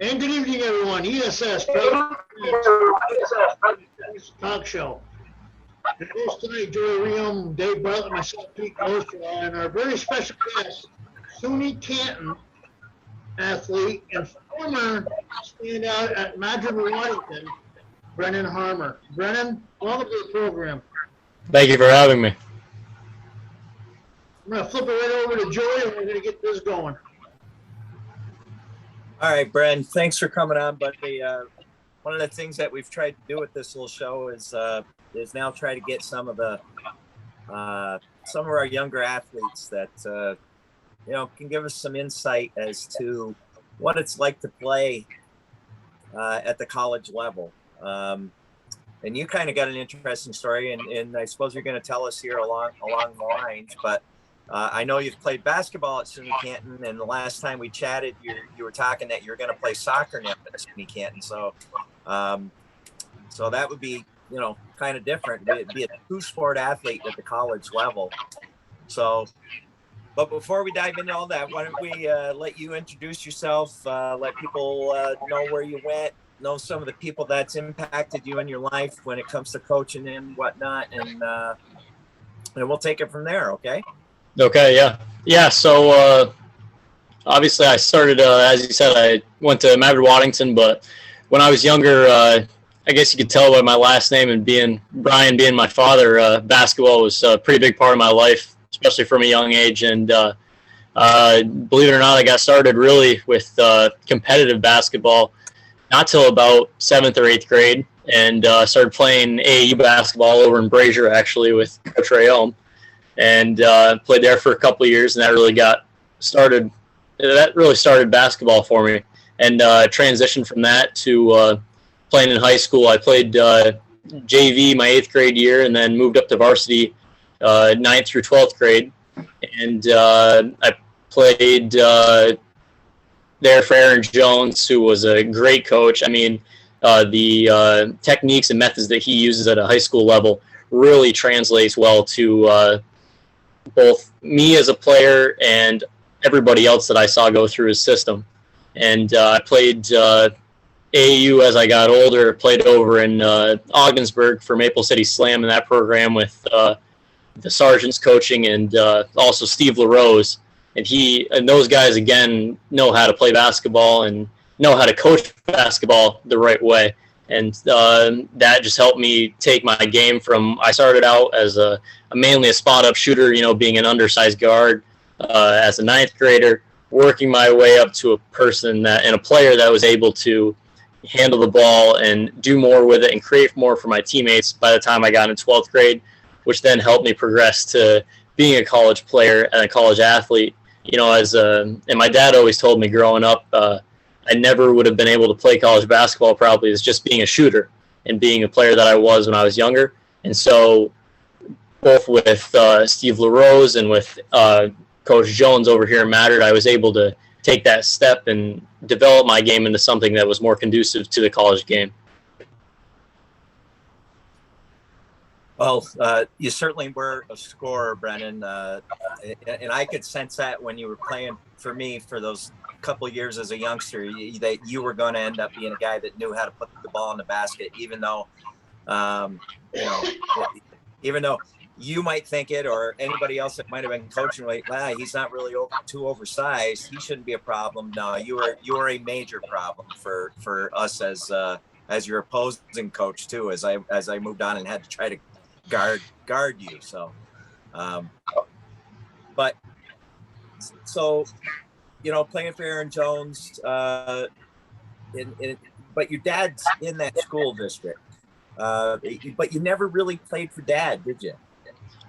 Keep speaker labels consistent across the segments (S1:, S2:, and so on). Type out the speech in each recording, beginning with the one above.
S1: And good evening, everyone. ESS Talk Show. The host tonight, Joey Ream, Dave Bartlett, myself, Pete Gosher, and our very special guest, SUNY Canton athlete and former standout at Madrid, Waddington, Brennan Harmer. Brennan, welcome to the program.
S2: Thank you for having me.
S1: I'm going to flip it right over to Joey, and we're going to get this going.
S3: All right, Bren, thanks for coming on, buddy. One of the things that we've tried to do with this little show is now try to get some of our younger athletes that can give us some insight as to what it's like to play at the college level. And you kind of got an interesting story, and I suppose you're going to tell us here along the lines, but I know you've played basketball at SUNY Canton, and the last time we chatted, you were talking that you were going to play soccer now at SUNY Canton. So that would be, kind of different. It'd be a two-sport athlete at the college level. So, but before we dive into all that, why don't we let you introduce yourself, let people know where you went, know some of the people that's impacted you in your life when it comes to coaching and whatnot, and we'll take it from there, okay?
S2: Okay, yeah. So obviously, I started as you said. I went to Madrid, Waddington, but when I was younger, I guess you could tell by my last name and Brian being my father, basketball was a pretty big part of my life, especially from a young age. And believe it or not, I got started really with competitive basketball not till about 7th or 8th grade, and started playing AAU basketball over in Brazier, actually, with Coach Rayom. And played there for a couple of years, and that really started basketball for me. And transitioned from that to playing in high school. I played JV my 8th grade year, and then moved up to varsity 9th through 12th grade. And I played there for Aaron Jones, who was a great coach. I mean, the techniques and methods that he uses at a high school level really translates well to both me as a player and everybody else that I saw go through his system. And I played AAU as I got older, played over in Ogdensburg for Maple City Slam in that program with the Sergeants coaching, and also Steve LaRose. And those guys, again, know how to play basketball and know how to coach basketball the right way. And that just helped me take my game from, I started out as mainly a spot-up shooter, being an undersized guard as a 9th grader, working my way up to a person and a player that was able to handle the ball and do more with it and create more for my teammates by the time I got into 12th grade, which then helped me progress to being a college player and a college athlete. And my dad always told me growing up, I never would have been able to play college basketball probably as just being a shooter and being a player that I was when I was younger. And so both with Steve LaRose and with Coach Jones over here in Madrid, I was able to take that step and develop my game into something that was more conducive to the college game.
S3: Well, you certainly were a scorer, Brennan, and I could sense that when you were playing for me for those couple of years as a youngster, that you were going to end up being a guy that knew how to put the ball in the basket, even though you might think it, or anybody else that might have been coaching, like, he's not really too oversized, he shouldn't be a problem. No, you were a major problem for us as your opposing coach too, as I moved on and had to try to guard you. So but playing for Aaron Jones, but your dad's in that school district, but you never really played for Dad, did you?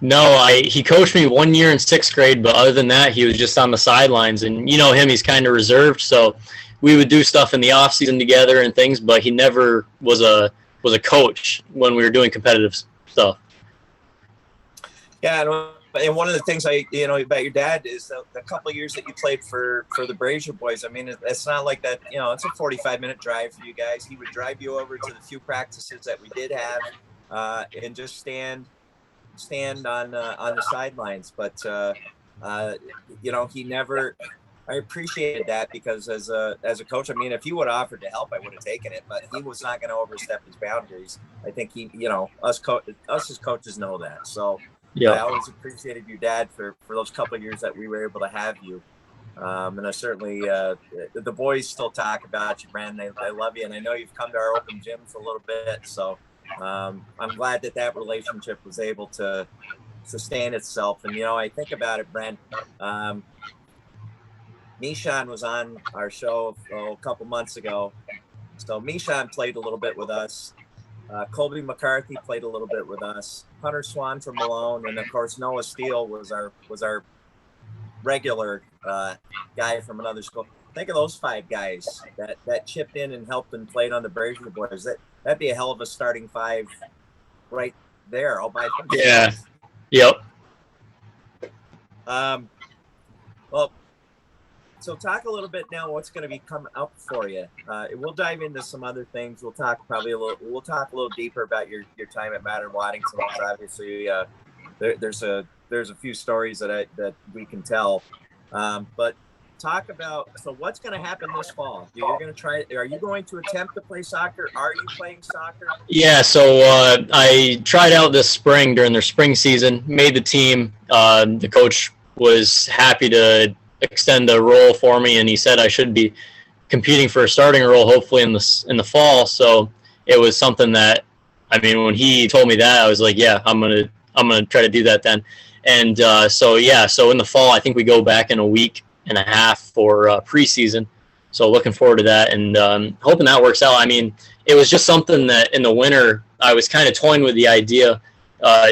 S2: No, he coached me 1 year in 6th grade, but other than that, he was just on the sidelines. And him, he's kind of reserved, so we would do stuff in the off season together and things, but he never was a coach when we were doing competitive stuff.
S3: Yeah, and one of the things about your dad is the couple of years that you played for the Brazier boys. I mean, it's not like that. It's a 45-minute drive for you guys. He would drive you over to the few practices that we did have, and just stand on the sidelines. But he never I appreciated that because as a coach, I mean, if he would have offered to help, I would have taken it. But he was not going to overstep his boundaries. I think he, us as coaches know that. So
S2: Yeah.
S3: I always appreciated your dad for those couple of years that we were able to have you. And I certainly, the boys still talk about you, Brennan. They love you, and I know you've come to our open gyms a little bit. So I'm glad that relationship was able to sustain itself. And I think about it, Brennan. Mishan was on our show a couple months ago. So Mishan played a little bit with us. Colby McCarthy played a little bit with us. Hunter Swan from Malone, and of course Noah Steele was our regular guy from another school. Think of those 5 guys that chipped in and helped and played on the Brazier boys. That'd be a hell of a starting 5 right there, all by themselves.
S2: Yeah. Yep.
S3: Well, so talk a little bit now. What's going to be coming up for you? We'll dive into some other things. We'll talk a little deeper about your time at Madrid Waddington. Because obviously, there's a few stories that we can tell. But talk about, so what's going to happen this fall? Are you going to attempt to play soccer? Are you playing soccer?
S2: Yeah, so I tried out this spring during their spring season, made the team. The coach was happy to extend the role for me, and he said I should be competing for a starting role hopefully in the fall. So it was something that, I mean, when he told me that, I was like, yeah, I'm gonna try to do that then. And so in the fall I think we go back in a week and a half for preseason. So looking forward to that, and hoping that works out. I mean, it was just something that in the winter I was kind of toying with the idea,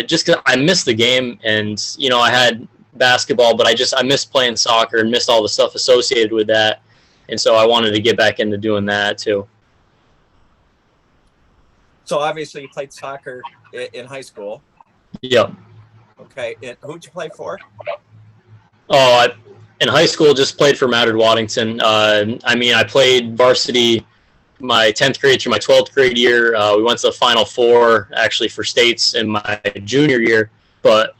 S2: just because I missed the game, and I had basketball, but I missed playing soccer and missed all the stuff associated with that, and so I wanted to get back into doing that too.
S3: So obviously you played soccer in high school.
S2: Yep.
S3: Okay, and who'd you play for?
S2: Oh, in high school just played for Madrid Waddington. I mean, I played varsity my 10th grade through my 12th grade year. We went to the Final Four actually for states in my junior year, but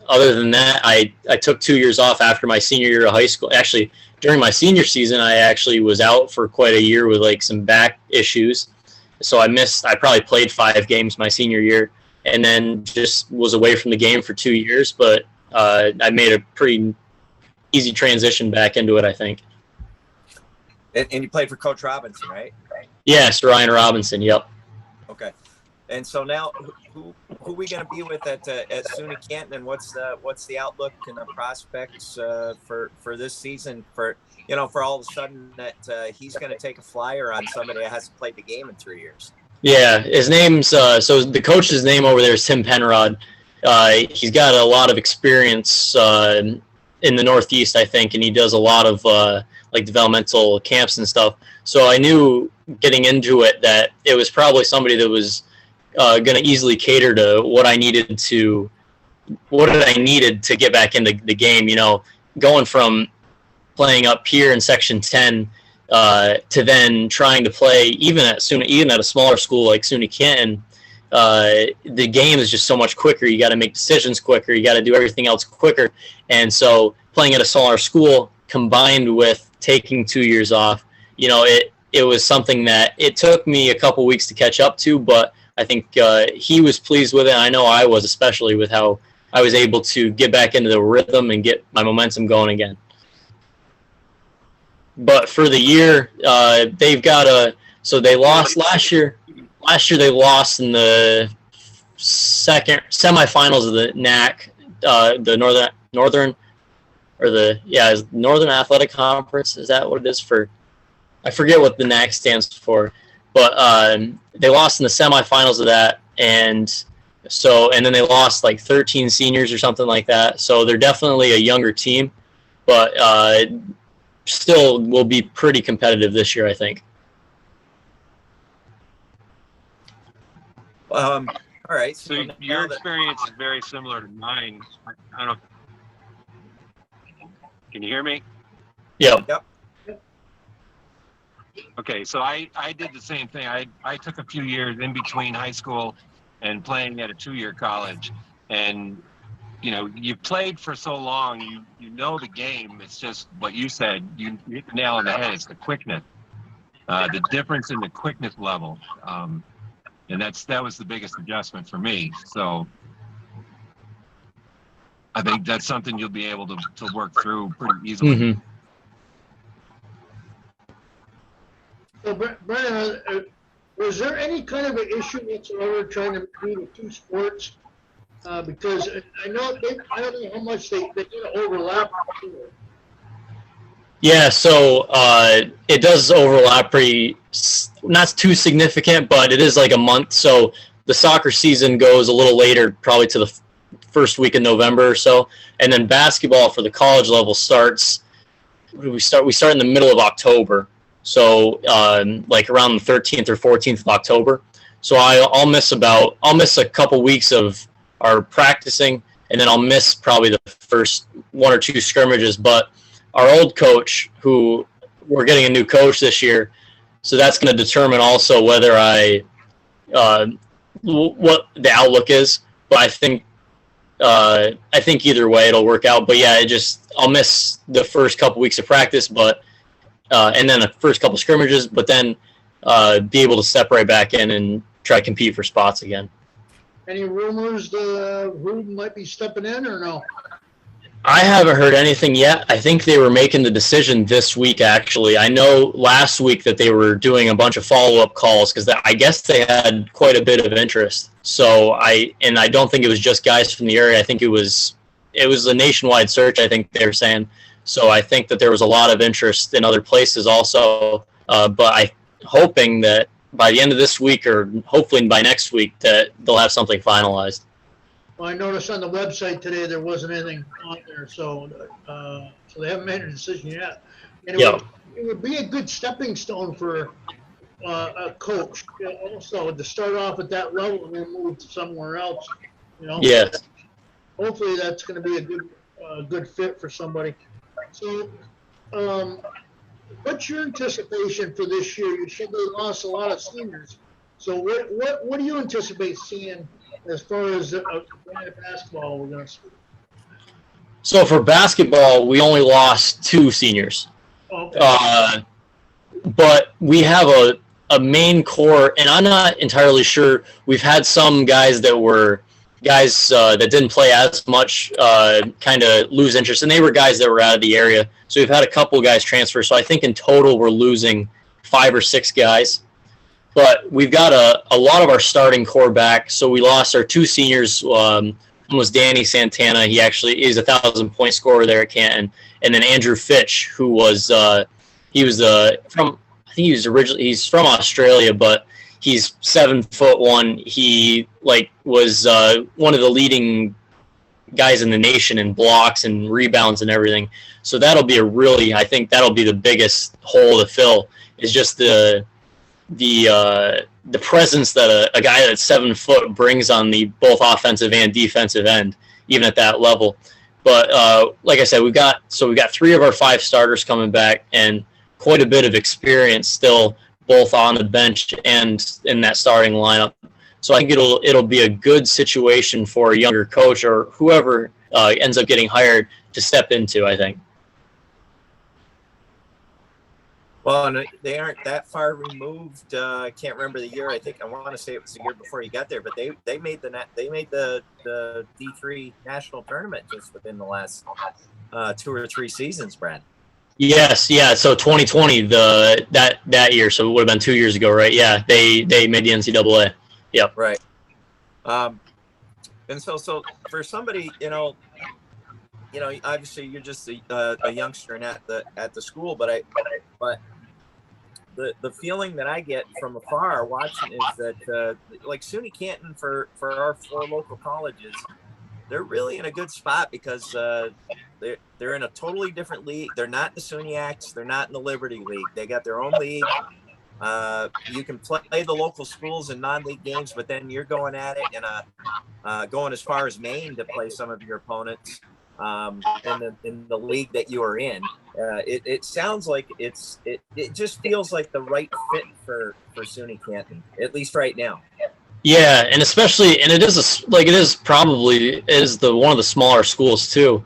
S2: other than that, I took 2 years off after my senior year of high school. Actually, during my senior season, I actually was out for quite a year with like some back issues. So I probably played 5 games my senior year, and then just was away from the game for 2 years. But I made a pretty easy transition back into it, I think.
S3: And you played for Coach Robinson, right?
S2: Yes, Ryan Robinson. Yep.
S3: Okay. And so now, who are we going to be with at SUNY Canton, and what's the outlook and the prospects for this season? For all of a sudden that he's going to take a flyer on somebody that hasn't played the game in 3 years.
S2: Yeah, his name's so the coach's name over there is Tim Penrod. He's got a lot of experience in the Northeast, I think, and he does a lot of like developmental camps and stuff. So I knew getting into it that it was probably somebody that was going to easily cater to what I needed to get back into the game. Going from playing up here in Section 10 to then trying to play even at a smaller school like SUNY Canton. The game is just so much quicker. You got to make decisions quicker. You got to do everything else quicker. And so playing at a smaller school combined with taking 2 years off, it was something that it took me a couple weeks to catch up to, but I think he was pleased with it. I know I was, especially with how I was able to get back into the rhythm and get my momentum going again. But for the year, they've got so they lost last year. Last year they lost in the second semifinals of the NAC, the Northern Athletic Conference. Is that what it is for? I forget what the NAC stands for. But they lost in the semifinals of that, and then they lost like 13 seniors or something like that. So they're definitely a younger team, but still will be pretty competitive this year, I think.
S3: All right.
S4: So your experience is very similar to mine. I don't know. Can you hear me?
S2: Yep.
S4: Okay, so I did the same thing. I took a few years in between high school and playing at a 2-year college. And you've played for so long, you know the game. It's just what you said. You hit the nail on the head. It's the quickness, the difference in the quickness level, and that was the biggest adjustment for me. So I think that's something you'll be able to work through pretty easily.
S2: Mm-hmm.
S1: So, Brennan, was there any kind of an issue whatsoever trying to do the two sports? Because I know I don't know how much they kind of overlap.
S2: Yeah, so it does overlap not too significant, but it is like a month. So the soccer season goes a little later, probably to the first week of November or so, and then basketball for the college level starts. We start in the middle of October, so like around the 13th or 14th of October. So I'll miss a couple weeks of our practicing, and then I'll miss probably the first one or two scrimmages. But our old coach, who we're getting a new coach this year, so that's going to determine also whether what the outlook is. But I think either way it'll work out. But yeah, I'll miss the first couple weeks of practice, but and then the first couple scrimmages, but then be able to step right back in and try to compete for spots again.
S1: Any rumors who might be stepping in or no?
S2: I haven't heard anything yet. I think they were making the decision this week, actually. I know last week that they were doing a bunch of follow-up calls because I guess they had quite a bit of interest. So I don't think it was just guys from the area. I think it was a nationwide search, I think they were saying. So I think that there was a lot of interest in other places also. But I'm hoping that by the end of this week or hopefully by next week that they'll have something finalized.
S1: Well, I noticed on the website today there wasn't anything on there, so they haven't made a decision yet. And it would be a good stepping stone for a coach, also to start off at that level and then move to somewhere else.
S2: Yes.
S1: Hopefully that's going to be a good fit for somebody. So, what's your anticipation for this year? You said they lost a lot of seniors. So what do you anticipate seeing as far as basketball we're going to see?
S2: So for basketball, we only lost 2 seniors. Okay. But we have a main core, and I'm not entirely sure. We've had some guys that didn't play as much kind of lose interest, and they were guys that were out of the area. So we've had a couple guys transfer. So I think in total we're losing 5 or 6 guys. But we've got a lot of our starting core back. So we lost our 2 seniors. One was Danny Santana. He actually is a 1,000-point scorer there at Canton. And then Andrew Fitch, who was he's from Australia, but he's 7'1". He was one of the leading guys in the nation in blocks and rebounds and everything. So I think that'll be the biggest hole to fill, is just the presence that a guy that's 7 foot brings on the both offensive and defensive end, even at that level. But like I said, we got 3 of our 5 starters coming back, and quite a bit of experience still, both on the bench and in that starting lineup. So I think it'll be a good situation for a younger coach or whoever ends up getting hired to step into, I think.
S3: Well, and they aren't that far removed. I can't remember the year. I want to say it was the year before you got there, but they made the D3 national tournament just within the last 2 or 3 seasons, Brad. Yes, yeah. So 2020, that year, so it would have been 2 years ago, right? Yeah, they made the NCAA. Yep. Right. And so for somebody, obviously you're just a youngster at the school, but the feeling that I get from afar watching is that like SUNY Canton for our 4 local colleges, they're really in a good spot because they're in a totally different league. They're not in the SUNYACs. They're not in the Liberty League. They got their own league. You can play the local schools in non-league games, but then you're going at it and going as far as Maine to play some of your opponents in the league that you are in. It sounds like it just feels like the right fit for SUNY Canton, at least right now.
S2: Yeah, and especially, and it is like it is probably is the one of the smaller schools too,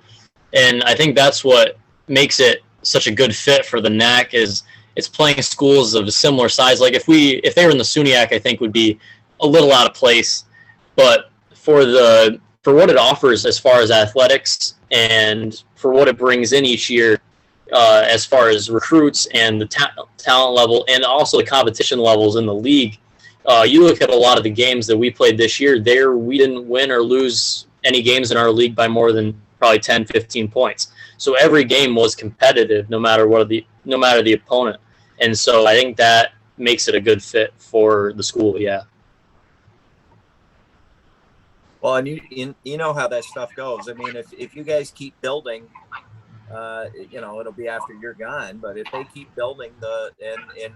S2: and I think that's what makes it such a good fit for the NAC is it's playing schools of a similar size. Like if they were in the SUNYAC, I think would be a little out of place, but for what it offers as far as athletics and for what it brings in each year, as far as recruits and the talent level and also the competition levels in the league. You look at a lot of the games that we played this year, we didn't win or lose any games in our league by more than probably 10, 15 points. So every game was competitive no matter the opponent. And so I think that makes it a good fit for the school, yeah.
S3: Well, and you know how that stuff goes. I mean, if you guys keep building, it'll be after you're gone. But if they keep building and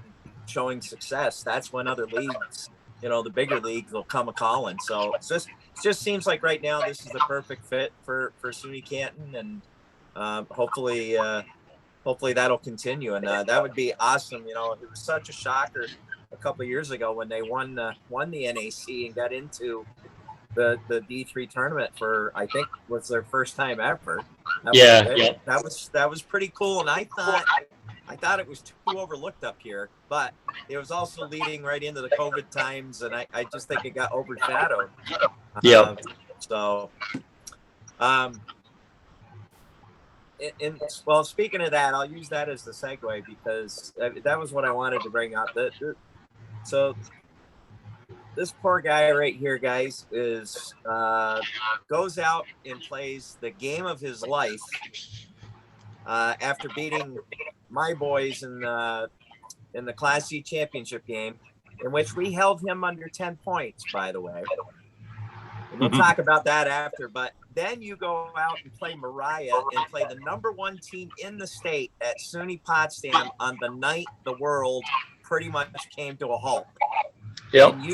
S3: showing success, that's when other leagues, the bigger leagues will come a calling. So it just seems like right now this is the perfect fit for SUNY Canton, and hopefully that'll continue. And that would be awesome. It was such a shocker a couple of years ago when they won the NAC and got into the D3 tournament for, I think, was their first time ever. That was pretty cool, and I thought it was too overlooked up here, but it was also leading right into the COVID times, and I just think it got overshadowed.
S2: Yeah.
S3: Well, speaking of that, I'll use that as the segue because that was what I wanted to bring up. So this poor guy right here, guys, is goes out and plays the game of his life after beating my boys in the Class C championship game, in which we held him under 10 points, by the way. And we'll talk about that after. But then you go out and play Mariah and play the number one team in the state at SUNY Potsdam on the night the world pretty much came to a halt.
S2: Yep.
S3: And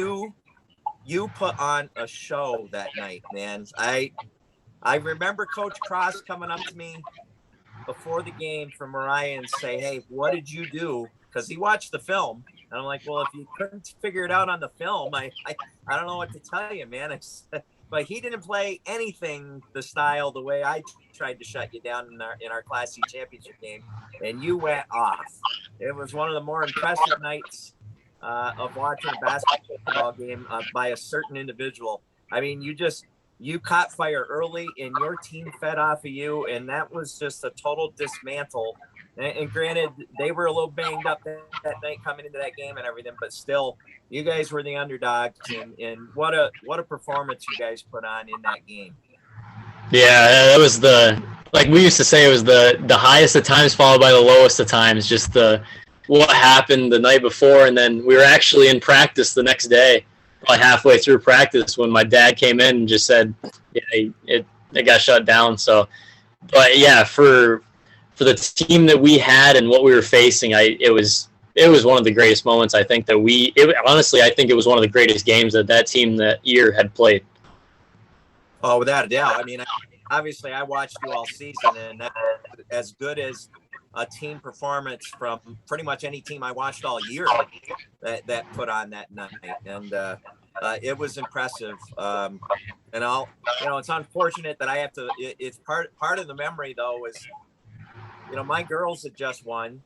S3: you put on a show that night, man. I remember Coach Cross coming up to me before the game from Mariah and say, "Hey, what did you do?" Because he watched the film. And I'm like, well, if you couldn't figure it out on the film, I don't know what to tell you, man. But he didn't play anything the way I tried to shut you down in our Class C championship game, and you went off. It was one of the more impressive nights of watching a basketball game by a certain individual. I mean, you caught fire early, and your team fed off of you, and that was just a total dismantle. And granted, they were a little banged up that night coming into that game and everything, but still, you guys were the underdogs, and what a performance you guys put on in that game.
S2: Yeah, that was like we used to say, it was the highest of times followed by the lowest of times, just what happened the night before, and then we were actually in practice the next day, probably halfway through practice, when my dad came in and just said, yeah, it got shut down. So, but yeah, for the team that we had and what we were facing, it was one of the greatest moments. I think honestly, I think it was one of the greatest games that team that year had played.
S3: Oh, without a doubt. I mean, obviously, I watched you all season, and that's as good as a team performance from pretty much any team I watched all year that put on that night, and it was impressive. And it's unfortunate that I have to. It's part of the memory though is, my girls had just won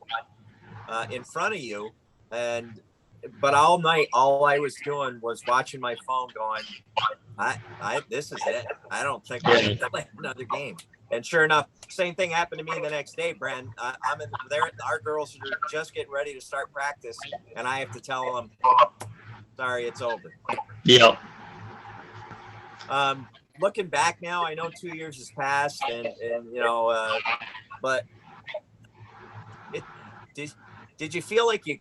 S3: in front of you, but all night, all I was doing was watching my phone going, this is it. I don't think we're going to play another game. And sure enough, same thing happened to me the next day, Brennan. I'm in there. Our girls are just getting ready to start practice, and I have to tell them, sorry, it's over.
S2: Yep.
S3: Looking back now, I know 2 years has passed, and but did you feel like you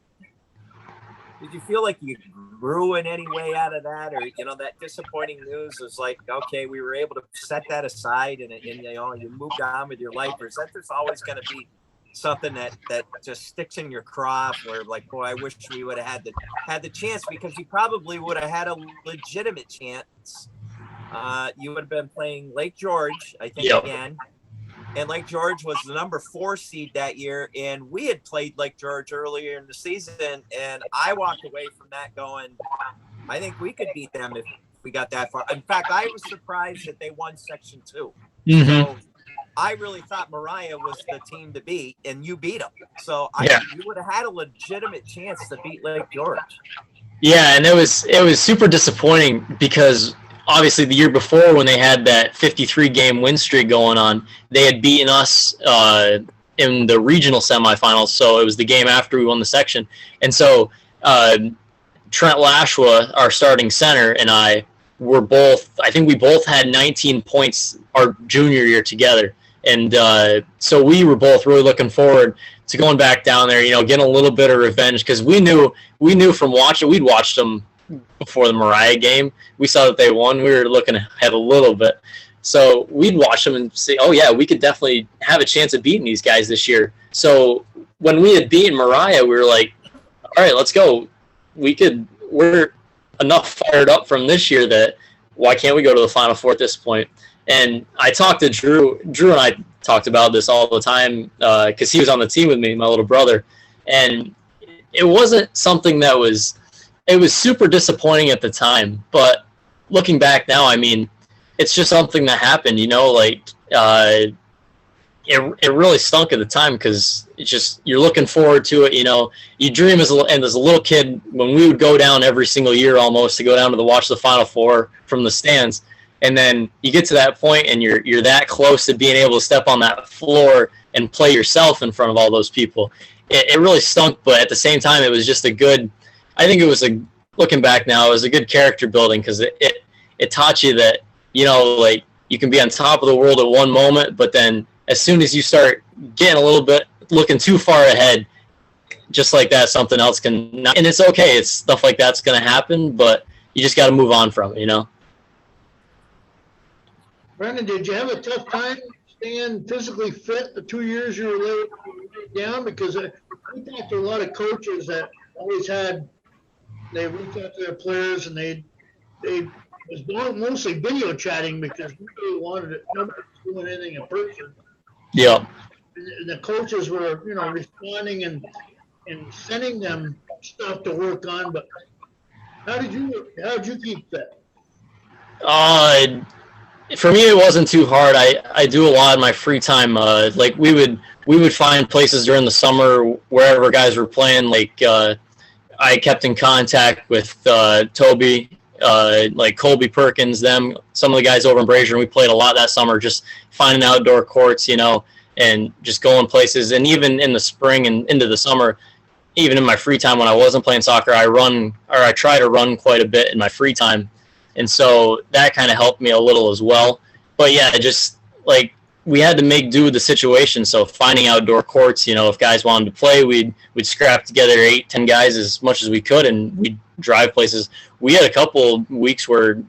S3: grew in any way out of that, or that disappointing news was like, okay, we were able to set that aside and you moved on with your life, or is that there's always going to be something that just sticks in your craw where like, boy, I wish we would have had the chance, because you probably would have had a legitimate chance. You would have been playing Lake George, I think, again. And Lake George was the number 4 seed that year, and we had played Lake George earlier in the season, and I walked away from that going, I think we could beat them if we got that far. In fact, I was surprised that they won Section 2.
S2: Mm-hmm.
S3: So I really thought Mariah was the team to beat, and you beat them. So you would have had a legitimate chance to beat Lake George.
S2: Yeah, and it was super disappointing because obviously the year before when they had that 53 game win streak going on, they had beaten us in the regional semifinals. So it was the game after we won the section, and so Trent Lashwa, our starting center, and I think we both had 19 points our junior year together. And so we were both really looking forward to going back down there, getting a little bit of revenge, because we knew from watching, we'd watched them before the Mariah game. We saw that they won. We were looking ahead a little bit. So we'd watch them and say, oh, yeah, we could definitely have a chance of beating these guys this year. So when we had beaten Mariah, we were like, all right, let's go. We're enough fired up from this year that why can't we go to the Final Four at this point? And I talked to Drew. Drew and I talked about this all the time because he was on the team with me, my little brother. And it wasn't something it was super disappointing at the time. But looking back now, I mean, it's just something that happened, it really stunk at the time because it's just, you're looking forward to it, you dream as a little kid when we would go down every single year almost to go down to watch the Final Four from the stands. And then you get to that point and you're that close to being able to step on that floor and play yourself in front of all those people. It really stunk, but at the same time, it was just looking back now, it was a good character building because it taught you that, you can be on top of the world at one moment, but then as soon as you start getting a little bit looking too far ahead, just like that, something else and it's okay. It's stuff like that's going to happen, but you just got to move on from it,
S1: Brennan, did you have a tough time staying physically fit the 2 years you were laid down? Because we talked to a lot of coaches that always they reached out to their players and they was mostly video chatting because nobody was doing anything in person.
S2: Yeah.
S1: And the coaches were, responding and sending them stuff to work on. But how did you keep fit?
S2: For me, it wasn't too hard. I do a lot in my free time. Like we would find places during the summer wherever guys were playing. Like I kept in contact with Toby, like Colby Perkins, some of the guys over in Brazier. And we played a lot that summer, just finding outdoor courts, and just going places. And even in the spring and into the summer, even in my free time when I wasn't playing soccer, I try to run quite a bit in my free time. And so that kind of helped me a little as well. But yeah, just like we had to make do with the situation. So finding outdoor courts, if guys wanted to play, we'd scrap together 8-10 guys as much as we could, and we'd drive places. We had a couple weeks where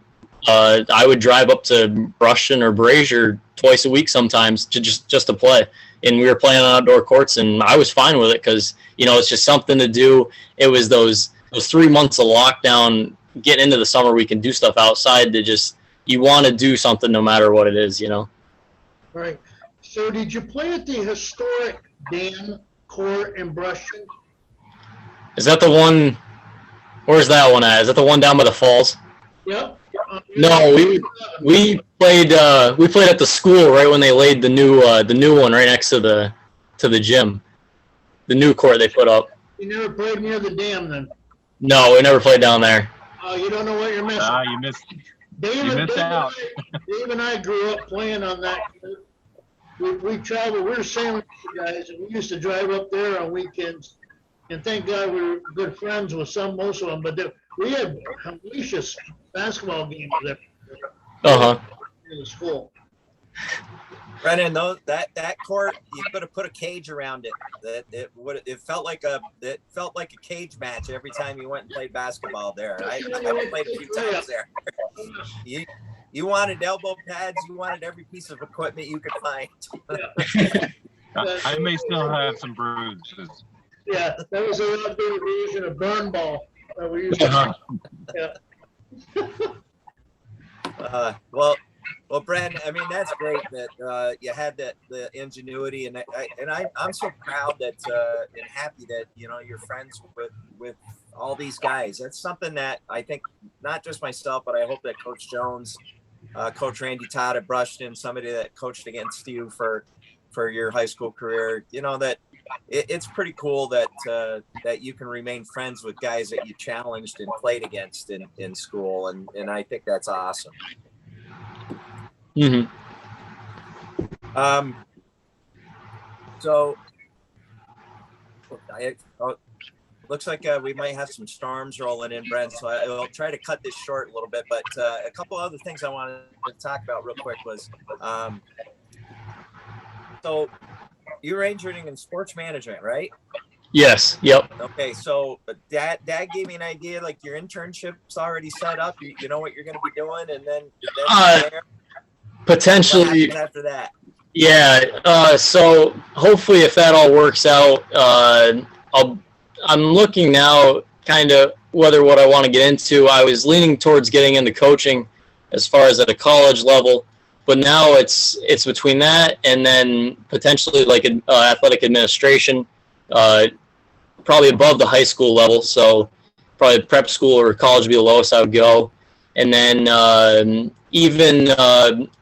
S2: I would drive up to Rushton or Brazier twice a week sometimes to just to play. And we were playing on outdoor courts, and I was fine with it because, it's just something to do. It was those 3 months of lockdown. Getting into the summer, we can do stuff outside you want to do something no matter what it is,
S1: Right. So did you play at the historic dam court in Brushton?
S2: Is that the one? Where's that one at? Is that the one down by the falls?
S1: Yep.
S2: No, we played at the school right when they laid the new one right next to the gym, the new court they put up.
S1: You never played near the dam then?
S2: No, we never played down there.
S1: You don't know what you're missing.
S4: You missed.
S1: Dave
S4: out.
S1: Dave and I grew up playing on that. We traveled. We were sailing guys, and we used to drive up there on weekends. And thank God we were good friends with most of them. But we had hellacious basketball games there. In the school.
S3: Brennan, that court, you could have put a cage around it. It felt like a cage match every time you went and played basketball there. I played a few times there. You wanted elbow pads. You wanted every piece of equipment you could find.
S4: I may still have some bruises.
S1: Yeah, that was an outdoor version of burn ball that we used to.
S3: Yeah. Well, Brennan, I mean, that's great that you had the ingenuity, and I'm so proud that and happy that you're friends with all these guys. That's something that I think not just myself, but I hope that Coach Jones, Coach Randy Todd at Brushton, somebody that coached against you for your high school career, that it's pretty cool that that you can remain friends with guys that you challenged and played against in school, and I think that's awesome.
S2: Mm-hmm.
S3: So looks like we might have some storms rolling in, Brent. So I'll try to cut this short a little bit. But a couple other things I wanted to talk about real quick was, so you were injured in sports management, right?
S2: Yes. Yep.
S3: Okay. So Dad gave me an idea. Like your internship's already set up. You know what you're going to be doing, and then
S2: potentially
S3: what after that.
S2: Yeah. So hopefully, if that all works out, I'm looking now kind of what I want to get into. I was leaning towards getting into coaching as far as at a college level, but now it's between that and then potentially like athletic administration, probably above the high school level. So probably prep school or college would be the lowest I would go. And then even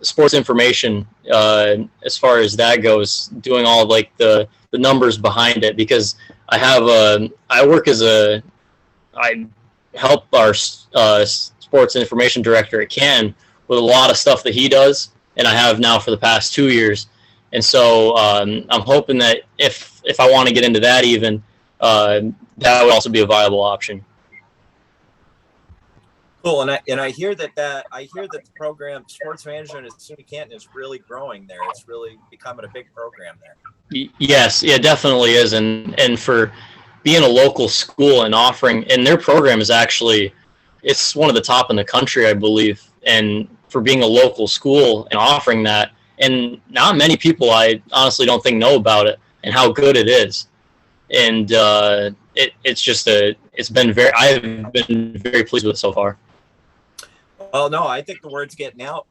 S2: sports information, as far as that goes, doing all of like the numbers behind it, because I help our sports information director at Canton with a lot of stuff that he does, and I have now for the past 2 years. And so I'm hoping that if I want to get into that even, that would also be a viable option.
S3: Cool, and I hear that the program sports management at SUNY Canton is really growing there. It's really becoming a big program there.
S2: Yes, yeah, definitely is, and for being a local school and offering, and their program is actually, it's one of the top in the country, I believe. And for being a local school and offering that, and not many people, I honestly don't think know about it and how good it is. And I've been very pleased with it so far.
S3: Well, no, I think the word's getting out,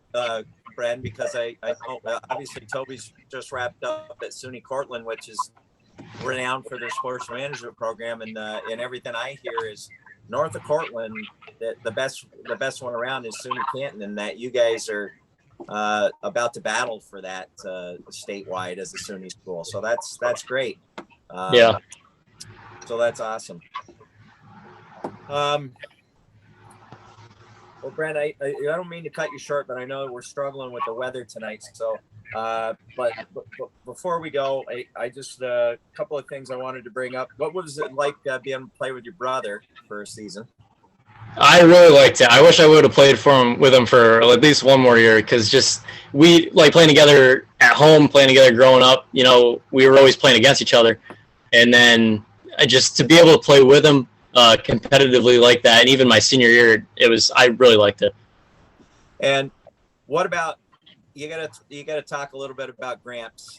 S3: Brennan, because I know obviously Toby's just wrapped up at SUNY Cortland, which is renowned for their sports management program, and everything I hear is north of Cortland that the best one around is SUNY Canton, and that you guys are about to battle for that statewide as a SUNY school. So that's great.
S2: Yeah.
S3: So that's awesome. Well, Brent, I don't mean to cut you short, but I know we're struggling with the weather tonight. So, but before we go, I just a couple of things I wanted to bring up. What was it like being able to play with your brother for a season?
S2: I really liked it. I wish I would have played with him for at least one more year, because just we like playing together at home, playing together growing up. We were always playing against each other, and then to be able to play with him competitively like that, and even my senior year, I really liked it. And
S3: what about you gotta talk a little bit about Gramps,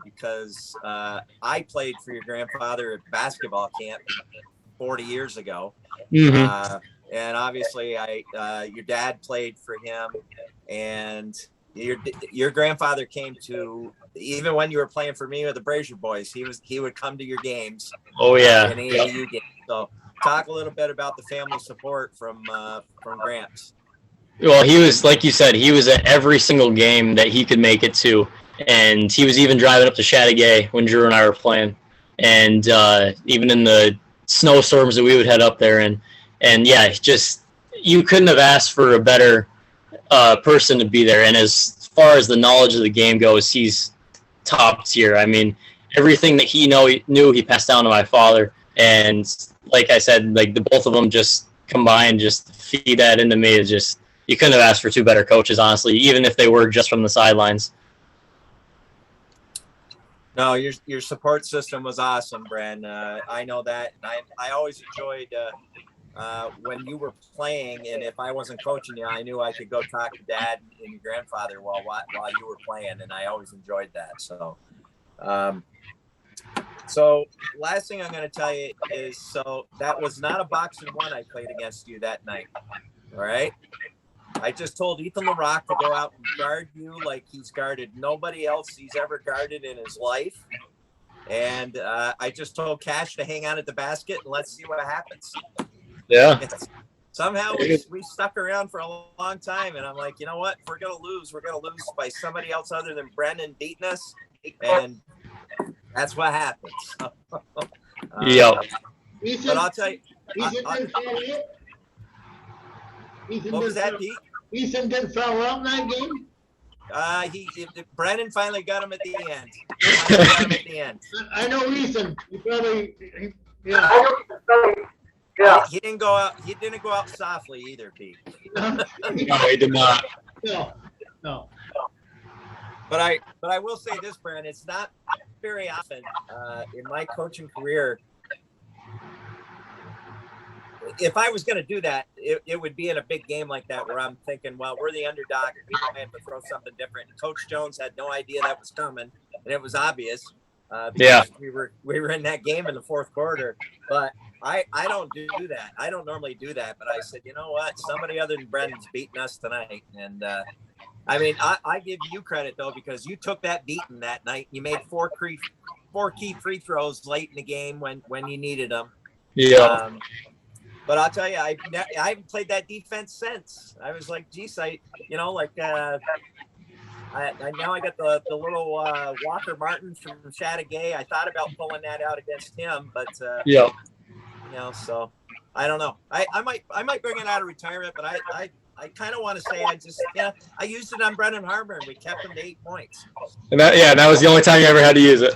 S3: because I played for your grandfather at basketball camp 40 years ago.
S2: Mm-hmm.
S3: And obviously your dad played for him, and your grandfather came to, even when you were playing for me with the Brazier boys, he would come to your games.
S2: Oh yeah.
S3: In AAU games. So talk a little bit about the family support from Gramps.
S2: Well, he was, like you said, he was at every single game that he could make it to, and he was even driving up to Chateauguay when Drew and I were playing, and even in the snowstorms that we would head up there, and yeah, just you couldn't have asked for a better person to be there. And as far as the knowledge of the game goes, he's top tier. I mean, everything that he knew, he passed down to my father, and like I said, like the both of them just combined, just feed that into me. It's just, you couldn't have asked for two better coaches, honestly, even if they were just from the sidelines.
S3: No, your support system was awesome, Bren. I know that, and I always enjoyed when you were playing, and if I wasn't coaching you, I knew I could go talk to Dad and your grandfather while you were playing, and I always enjoyed that. So, so last thing I'm going to tell you is, so that was not a boxing one I played against you that night. All right. I just told Ethan LaRock to go out and guard you like he's guarded nobody else he's ever guarded in his life. And I just told Cash to hang out at the basket and let's see what happens.
S2: Yeah.
S3: Somehow we stuck around for a long time, and I'm like, you know what? If we're gonna lose, we're gonna lose by somebody else other than Brennan beating us, and that's what happens.
S2: Yep.
S1: Ethan,
S3: But I'll tell you,
S1: Ethan didn't foul out? Ethan
S3: what was
S1: didn't
S3: that, Pete?
S1: Ethan didn't foul out in that game?
S3: Brennan finally got him at the end. Finally got him at the end.
S1: I know Ethan. Yeah.
S3: He didn't go out. He didn't go out softly either, Pete.
S2: No, he did not.
S1: No.
S3: But I will say this, Brennan. It's not very often in my coaching career. If I was going to do that, it would be in a big game like that where I'm thinking, well, we're the underdog. We might have to throw something different. Coach Jones had no idea that was coming, and it was obvious. Because we were in that game in the fourth quarter. But I don't do that. I don't normally do that. But I said, you know what? Somebody other than Brennan's beating us tonight. And I mean, I give you credit though, because you took that beating that night. You made four key free throws late in the game when you needed them.
S2: Yeah.
S3: But I'll tell you, I haven't played that defense since. I was like, geez, I now I got the little Walker Martin from Chateauguay. I thought about pulling that out against him, but
S2: Yeah.
S3: So I don't know. I might bring it out of retirement, but I kind of want to say I used it on Brennan Harmer and we kept him to 8 points.
S2: And that was the only time you ever had to use it.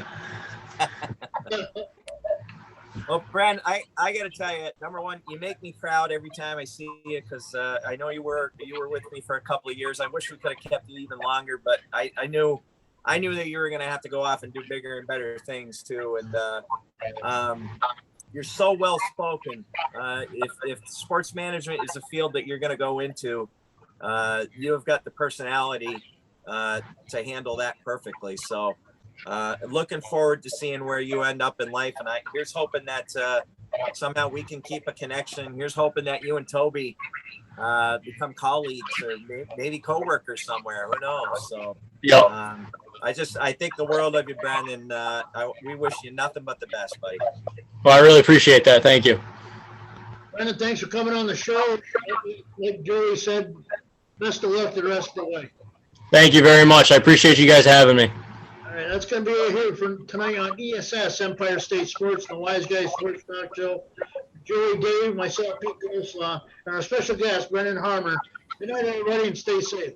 S3: Well, Bren, I got to tell you, number one, you make me proud every time I see you because I know you were with me for a couple of years. I wish we could have kept you even longer, but I knew that you were going to have to go off and do bigger and better things too. And you're so well spoken. If sports management is a field that you're going to go into, you have got the personality to handle that perfectly. So. Looking forward to seeing where you end up in life, and here's hoping that somehow we can keep a connection. Here's hoping that you and Toby become colleagues or maybe co-workers somewhere. Who knows? So,
S2: yeah.
S3: I think the world of you, Brennan. We wish you nothing but the best, buddy.
S2: Well, I really appreciate that. Thank you.
S1: Brennan, thanks for coming on the show. Like Joey said, best of luck the rest of the way.
S2: Thank you very much. I appreciate you guys having me.
S1: All right, that's going to be right here for tonight on ESS, Empire State Sports, the Wise Guys Sports Talk Show. Joey, Dave, myself, Pete Goslaw, and our special guest, Brennan Harmer. Good night, everybody, and stay safe.